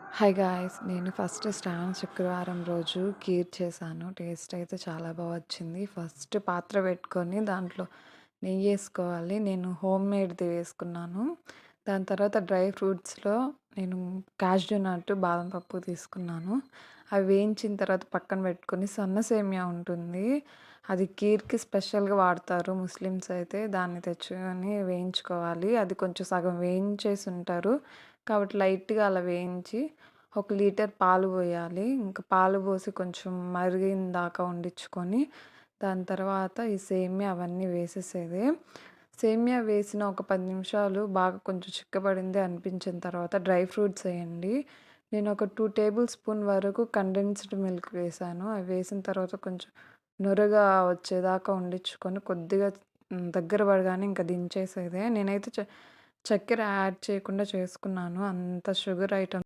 Hi guys! నేను first శ్రావణ శుక్రవారం రోజు కీర్ చేశాను. టేస్ట్ అయితే చాలా వచ్చింది. ఫస్ట్ పాత్ర పెట్టుకొని దాంట్లో నెయ్యేసుకోవాలి. నేను హోమ్ మేడ్‌ది వేసుకున్నాను. దాని తర్వాత డ్రై ఫ్రూట్స్‌లో నేను కాష్యూ నట్, బాదం పప్పు తీసుకున్నాను. అవి వేయించిన తర్వాత పక్కన పెట్టుకొని సన్న సేమియా ఉంటుంది. అది కీర్‌కి స్పెషల్‌గా వాడతారు ముస్లిమ్స్ అయితే. దాన్ని తెచ్చుకొని వేయించుకోవాలి. అది కొంచెం సగం వేయించేసి ఉంటారు. కాబట్టి లైట్‌గా అలా వేయించి, ఒక లీటర్ పాలు పోయాలి. ఇంక పాలు పోసి కొంచెం మరిగిన దాకా ఉండించుకొని, దాని తర్వాత ఈ సేమియా అవన్నీ వేసేసేది. సేమియా వేసిన ఒక 10 నిమిషాలు బాగా కొంచెం చిక్కబడింది అనిపించిన తర్వాత డ్రై ఫ్రూట్స్ ఎయండి. నేను ఒక 2 టేబుల్ స్పూన్ వరకు కండెన్స్డ్ మిల్క్ వేశాను. అవి వేసిన తర్వాత కొంచెం నురగా వచ్చేదాకా ఉండించుకొని కొద్దిగా దగ్గర పడగానే ఇంక దించేసేదే. నేనైతే చక్కెర యాడ్ చేయకుండా చేసుకున్నాను. అంత షుగర్ ఐటెమ్